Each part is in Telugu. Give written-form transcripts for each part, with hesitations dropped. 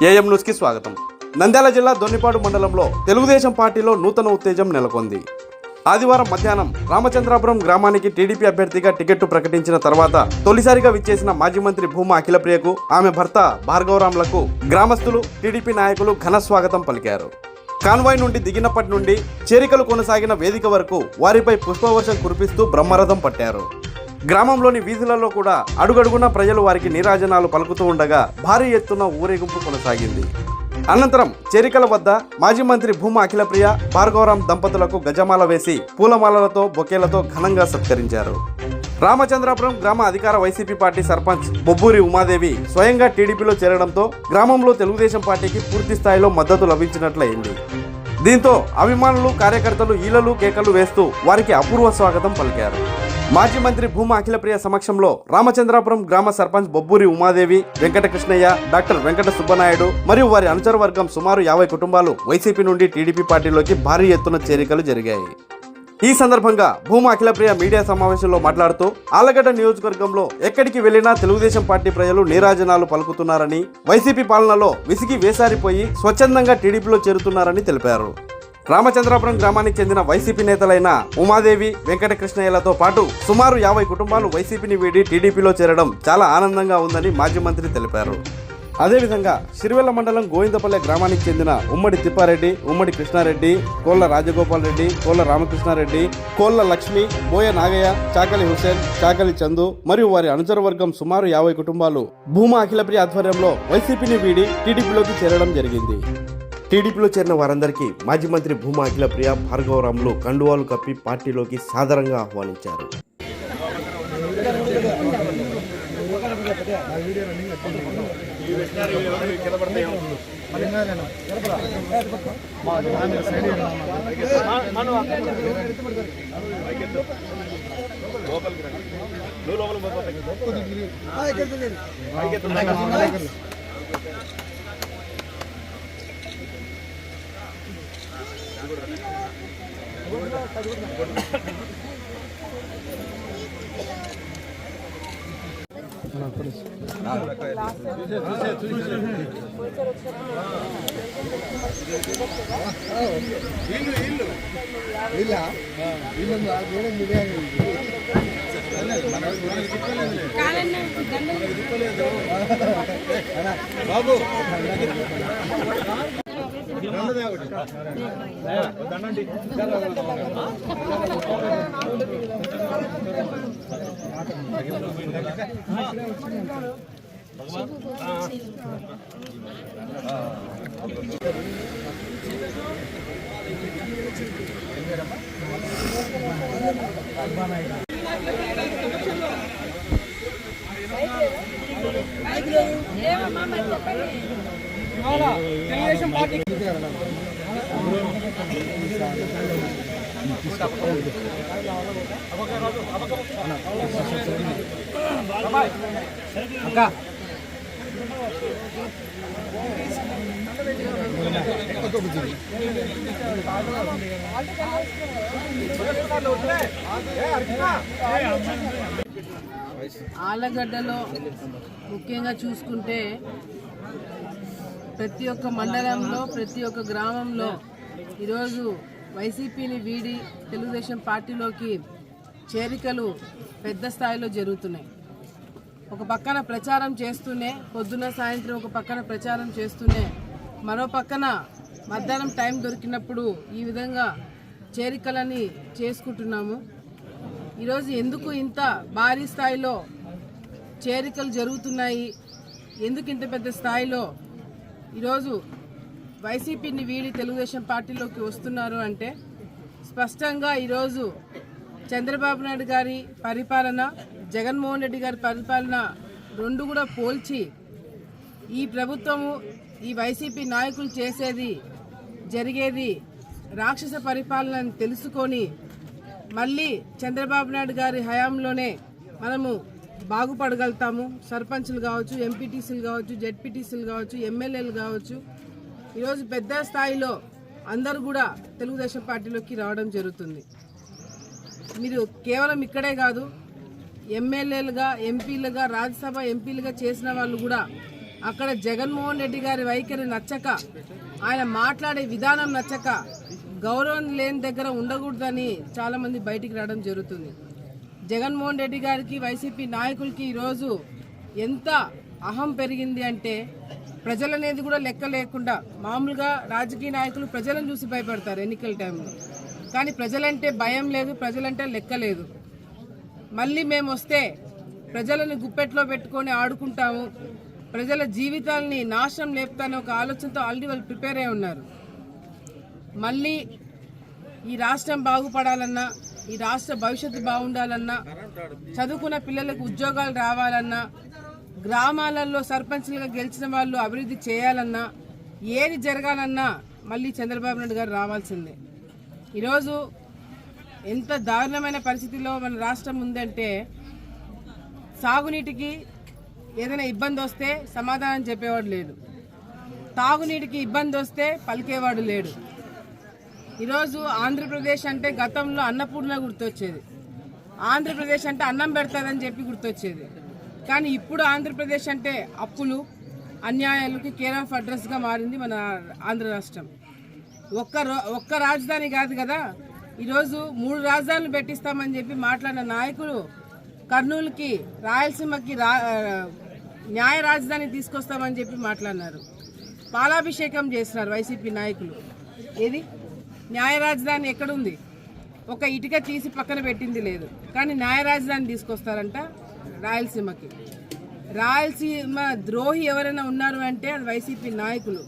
ఏఎం న్యూస్కి స్వాగతం. నంద్యాల జిల్లా దొన్నిపాడు మండలంలో తెలుగుదేశం పార్టీలో నూతన ఉత్తేజం నెలకొంది. ఆదివారం మధ్యాహ్నం రామచంద్రాపురం గ్రామానికి టీడీపీ అభ్యర్థిగా టికెట్టు ప్రకటించిన తర్వాత తొలిసారిగా విచ్చేసిన మాజీ మంత్రి భూమా అఖిలప్రియకు ఆమె భర్త భార్గవరాంలకు గ్రామస్తులు, టీడీపీ నాయకులు ఘన స్వాగతం పలికారు. కాన్వాయ్ నుండి దిగినప్పటి నుండి చేరికలు కొనసాగిన వేదిక వరకు వారిపై పుష్పవర్షం కురిపిస్తూ బ్రహ్మరథం పట్టారు. గ్రామంలోని వీధులలో కూడా అడుగడుగున ప్రజలు వారికి నీరాజనాలు పలుకుతూ ఉండగా భారీ ఎత్తున ఊరేగింపు కొనసాగింది. అనంతరం చేరికల వద్ద మాజీ మంత్రి భూమా అఖిలప్రియ, భార్గవరాం దంపతులకు గజమాల వేసి పూలమాలలతో, బొకేలతో ఘనంగా సత్కరించారు. రామచంద్రాపురం గ్రామ అధికార వైసీపీ పార్టీ సర్పంచ్ బొబ్బూరి ఉమాదేవి స్వయంగా టీడీపీలో చేరడంతో గ్రామంలో తెలుగుదేశం పార్టీకి పూర్తి స్థాయిలో మద్దతు లభించినట్లయింది. దీంతో అభిమానులు, కార్యకర్తలు ఈలలు, కేకలు వేస్తూ వారికి అపూర్వ స్వాగతం పలికారు. మాజీ మంత్రి భూమా అఖిలప్రియ సమక్షంలో రామచంద్రాపురం గ్రామ సర్పంచ్ బొబ్బూరి ఉమాదేవి, వెంకట కృష్ణయ్య, డాక్టర్ వెంకట సుబ్బనాయుడు మరియు వారి అనుచర వర్గం సుమారు 50 కుటుంబాలు వైసీపీ నుండి టీడీపీ పార్టీలోకి భారీ ఎత్తున చేరికలు జరిగాయి. ఈ సందర్భంగా భూమా అఖిలప్రియ మీడియా సమావేశంలో మాట్లాడుతూ ఆళ్లగడ్డ నియోజకవర్గంలో ఎక్కడికి వెళ్లినా తెలుగుదేశం పార్టీ ప్రజలు నీరాజనాలు పలుకుతున్నారని, వైసీపీ పాలనలో విసిగి వేసారిపోయి స్వచ్ఛందంగా టీడీపీలో చేరుతున్నారని తెలిపారు. రామచంద్రాపురం గ్రామానికి చెందిన వైసీపీ నేతలైన ఉమాదేవి, వెంకట కృష్ణయ్యలతో పాటు సుమారు 50 కుటుంబాలు వైసీపీని వీడి టీడీపీలో చేరడం చాలా ఆనందంగా ఉందని మాజీ మంత్రి తెలిపారు. అదేవిధంగా సిరివెల్ల మండలం గోవిందపల్లె గ్రామానికి చెందిన ఉమ్మడి తిప్పారెడ్డి, ఉమ్మడి కృష్ణారెడ్డి, కోళ్ల రాజగోపాల్ రెడ్డి, కోళ్ల రామకృష్ణారెడ్డి, కోళ్ల లక్ష్మి, బోయ నాగయ్య, చాకలి హుసేన్, చాకలి చందు మరియు వారి అనుచర వర్గం సుమారు 50 కుటుంబాలు భూమా అఖిలప్రియ ఆధ్వర్యంలో వైసీపీని వీడి టీడీపీలోకి చేరడం జరిగింది. టీడీపీలో చేరిన వారందరికీ మాజీ మంత్రి భూమా అఖిలప్రియ, భార్గవరాంలు కండువాలు కప్పి పార్టీలోకి సాదరంగా ఆహ్వానించారు. బాబు తెలుగుదేశం పార్టీ ఆళ్లగడ్డలో ముఖ్యంగా చూసుకుంటే ప్రతి ఒక్క మండలంలో, ప్రతి ఒక్క గ్రామంలో ఈరోజు వైసీపీని వీడి తెలుగుదేశం పార్టీలోకి చేరికలు పెద్ద స్థాయిలో జరుగుతున్నాయి. ఒక పక్కన ప్రచారం చేస్తూనే, పొద్దున సాయంత్రం ఒక పక్కన ప్రచారం చేస్తూనే, మరో పక్కన మధ్యాహ్నం టైం దొరికినప్పుడు ఈ విధంగా చేరికలని చేసుకుంటున్నాము. ఈరోజు ఎందుకు ఇంత భారీ స్థాయిలో చేరికలు జరుగుతున్నాయి, ఎందుకు ఇంత పెద్ద స్థాయిలో ఈరోజు వైసీపీని వీడి తెలుగుదేశం పార్టీలోకి వస్తున్నారు అంటే, స్పష్టంగా ఈరోజు చంద్రబాబు నాయుడు గారి పరిపాలన, జగన్మోహన్ రెడ్డి గారి పరిపాలన రెండు కూడా పోల్చి ఈ ప్రభుత్వము, ఈ వైసీపీ నాయకులు జరిగేది రాక్షస పరిపాలన తెలుసుకొని మళ్ళీ చంద్రబాబు నాయుడు గారి హయాంలోనే మనము బాగుపడగలుగుతాము. సర్పంచ్లు కావచ్చు, ఎంపీటీసీలు కావచ్చు, జెడ్పీటీసీలు కావచ్చు, ఎమ్మెల్యేలు కావచ్చు, ఈరోజు పెద్ద స్థాయిలో అందరూ కూడా తెలుగుదేశం పార్టీలోకి రావడం జరుగుతుంది. మీరు కేవలం ఇక్కడే కాదు, ఎమ్మెల్యేలుగా, ఎంపీలుగా, రాజ్యసభ ఎంపీలుగా చేసిన వాళ్ళు కూడా అక్కడ జగన్మోహన్ రెడ్డి గారి వైఖరి నచ్చక, ఆయన మాట్లాడే విధానం నచ్చక, గౌరవం లేని దగ్గర ఉండకూడదని చాలామంది బయటికి రావడం జరుగుతుంది. జగన్మోహన్ రెడ్డి గారికి, వైసీపీ నాయకులకి ఈరోజు ఎంత అహం పెరిగింది అంటే ప్రజలనేది కూడా లెక్క లేకుండా, మామూలుగా రాజకీయ నాయకులు ప్రజలను చూసి భయపడతారు ఎన్నికల టైంలో, కానీ ప్రజలంటే భయం లేదు, ప్రజలంటే లెక్క లేదు. మళ్ళీ మేము వస్తే ప్రజలను గుప్పెట్లో పెట్టుకొని ఆడుకుంటాము, ప్రజల జీవితాలని నాశనం లేపుతానే ఒక ఆలోచనతో ఆల్రెడీ వాళ్ళు ప్రిపేర్ అయి ఉన్నారు. మళ్ళీ ఈ రాష్ట్రం బాగుపడాలన్నా, ఈ రాష్ట్ర భవిష్యత్తు బాగుండాలన్నా, చదువుకున్న పిల్లలకు ఉద్యోగాలు రావాలన్నా, గ్రామాలలో సర్పంచ్లుగా గెలిచిన వాళ్ళు అభివృద్ధి చేయాలన్నా, ఏది జరగాలన్నా మళ్ళీ చంద్రబాబు నాయుడు గారు రావాల్సిందే. ఈరోజు ఎంత దారుణమైన పరిస్థితిలో మన రాష్ట్రం ఉందంటే, సాగునీటికి ఏదైనా ఇబ్బంది వస్తే సమాధానం చెప్పేవాడు లేడు, తాగునీటికి ఇబ్బంది వస్తే పలికేవాడు లేడు. ఈరోజు ఆంధ్రప్రదేశ్ అంటే గతంలో అన్నపూర్ణ గుర్తొచ్చేది, ఆంధ్రప్రదేశ్ అంటే అన్నం పెడతాదని చెప్పి గుర్తొచ్చేది. కానీ ఇప్పుడు ఆంధ్రప్రదేశ్ అంటే అప్పులు, అన్యాయాలకి కేర్ ఆఫ్ అడ్రస్గా మారింది మన ఆంధ్ర రాష్ట్రం. ఒక్క రాజధాని కాదు కదా, ఈరోజు 3 రాజధానులు పెట్టిస్తామని చెప్పి మాట్లాడిన నాయకులు కర్నూలుకి, రాయలసీమకి న్యాయ రాజధాని తీసుకొస్తామని చెప్పి మాట్లాడినారు. పాలాభిషేకం చేస్తున్నారు వైసీపీ నాయకులు. ఏది న్యాయ రాజధాని ఎక్కడుంది? ఒక ఇటుక తీసి పక్కన పెట్టింది లేదు, కానీ న్యాయ రాజధాని తీసుకొస్తారంట రాయలసీమకి. రాయలసీమ ద్రోహి ఎవరైనా ఉన్నారు అంటే అది వైసీపీ నాయకులు.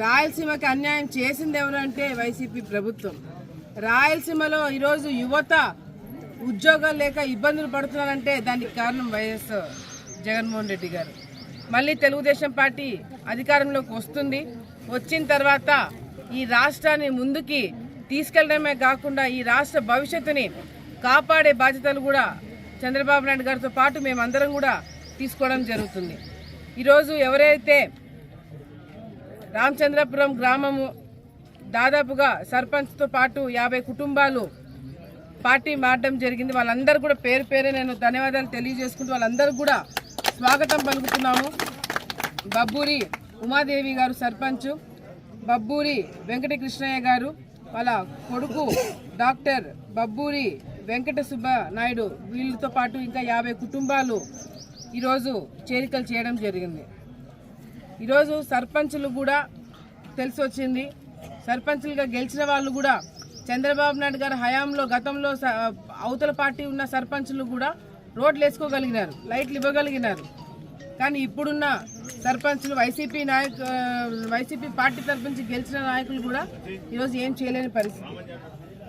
రాయలసీమకి అన్యాయం చేసింది ఎవరు అంటే వైసీపీ ప్రభుత్వం. రాయలసీమలో ఈరోజు యువత ఉద్యోగాలు లేక ఇబ్బందులు పడుతున్నారంటే దానికి కారణం వైఎస్ జగన్మోహన్ రెడ్డి గారు. మళ్ళీ తెలుగుదేశం పార్టీ అధికారంలోకి వస్తుంది, వచ్చిన తర్వాత ఈ రాష్ట్రాన్ని ముందుకి తీసుకెళ్లడమే కాకుండా ఈ రాష్ట్ర భవిష్యత్తుని కాపాడే బాధ్యతలు కూడా చంద్రబాబు నాయుడు గారితో పాటు మేమందరం కూడా తీసుకోవడం జరుగుతుంది. ఈరోజు ఎవరైతే రామచంద్రపురం గ్రామము దాదాపుగా సర్పంచ్తో పాటు 50 కుటుంబాలు పార్టీ మారడం జరిగింది, వాళ్ళందరూ కూడా పేరు పేరే నేను ధన్యవాదాలు తెలియజేసుకుంటూ వాళ్ళందరూ కూడా స్వాగతం పలుకుతున్నాము. బబ్బూరి ఉమాదేవి గారు సర్పంచ్, బబ్బూరి వెంకటకృష్ణయ్య గారు, వాళ్ళ కొడుకు డాక్టర్ బబ్బూరి వెంకట సుబ్బనాయుడు, వీళ్ళతో పాటు ఇంకా 50 కుటుంబాలు ఈరోజు చేరికలు చేయడం జరిగింది. ఈరోజు సర్పంచులు కూడా తెలిసి వచ్చింది, సర్పంచులుగా గెలిచిన వాళ్ళు కూడా చంద్రబాబు నాయుడు గారి హయాంలో గతంలో అవతల పార్టీ ఉన్న సర్పంచులు కూడా రోడ్లు వేసుకోగలిగినారు, లైట్లు ఇవ్వగలిగినారు. కానీ ఇప్పుడున్న సర్పంచులు వైసీపీ పార్టీ తరఫు నుంచి గెలిచిన నాయకులు కూడా ఈరోజు ఏం చేయలేని పరిస్థితి.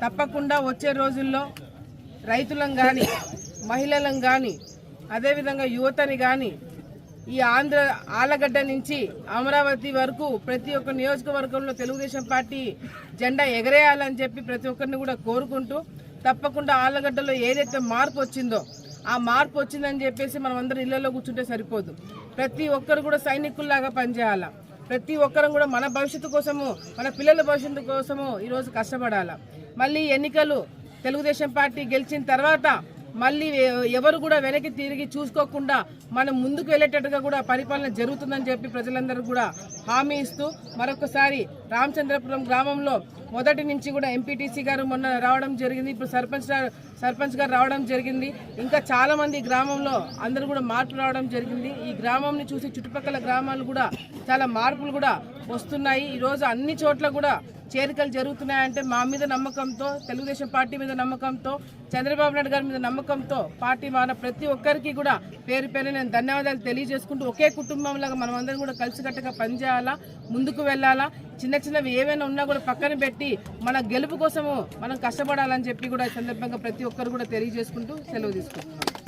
తప్పకుండా వచ్చే రోజుల్లో రైతులను కానీ, మహిళలను కానీ, అదేవిధంగా యువతని కానీ ఈ ఆలగడ్డ నుంచి అమరావతి వరకు ప్రతి ఒక్క నియోజకవర్గంలో తెలుగుదేశం పార్టీ జెండా ఎగరేయాలని చెప్పి ప్రతి ఒక్కరిని కూడా కోరుకుంటూ, తప్పకుండా ఆలగడ్డలో ఏదైతే మార్పు వచ్చిందో ఆ మార్పు వచ్చిందని చెప్పేసి మనం అందరం ఇళ్లలో కూర్చుంటే సరిపోదు. ప్రతి ఒక్కరు కూడా సైనికుల్లాగా పనిచేయాలా, ప్రతి ఒక్కరం కూడా మన భవిష్యత్తు కోసము, మన పిల్లల భవిష్యత్తు కోసము ఈరోజు కష్టపడాలా. మళ్ళీ ఎన్నికలు తెలుగుదేశం పార్టీ గెలిచిన తర్వాత మళ్ళీ ఎవరు కూడా వెనక్కి తిరిగి చూసుకోకుండా మనం ముందుకు వెళ్ళేటట్టుగా కూడా పరిపాలన జరుగుతుందని చెప్పి ప్రజలందరూ కూడా హామీ ఇస్తూ, మరొకసారి రామచంద్రపురం గ్రామంలో మొదటి నుంచి కూడా ఎంపీటీసీ గారు మొన్న రావడం జరిగింది, ఇప్పుడు సర్పంచ్ గారు రావడం జరిగింది, ఇంకా చాలా మంది గ్రామంలో అందరూ కూడా మార్పులు రావడం జరిగింది. ఈ గ్రామంని చూసి చుట్టుపక్కల గ్రామాలు కూడా చాలా మార్పులు కూడా వస్తున్నాయి. ఈరోజు అన్ని చోట్ల కూడా చేరికలు జరుగుతున్నాయంటే మా మీద నమ్మకంతో, తెలుగుదేశం పార్టీ మీద నమ్మకంతో, చంద్రబాబు నాయుడు గారి మీద నమ్మకంతో పార్టీ మన ప్రతి ఒక్కరికి కూడా పేరు పేరు నేను ధన్యవాదాలు తెలియజేసుకుంటూ, ఒకే కుటుంబంలాగా మనం అందరం కూడా కలిసికట్టుగా పనిచేయాలా, ముందుకు వెళ్ళాలా, చిన్న చిన్నవి ఏవైనా ఉన్నా కూడా పక్కన పెట్టి మన గెలుపు కోసము మనం కష్టపడాలని చెప్పి కూడా ఈ సందర్భంగా ప్రతి ఒక్కరు కూడా తెలియజేసుకుంటూ సెలవు తీసుకుంటున్నాం.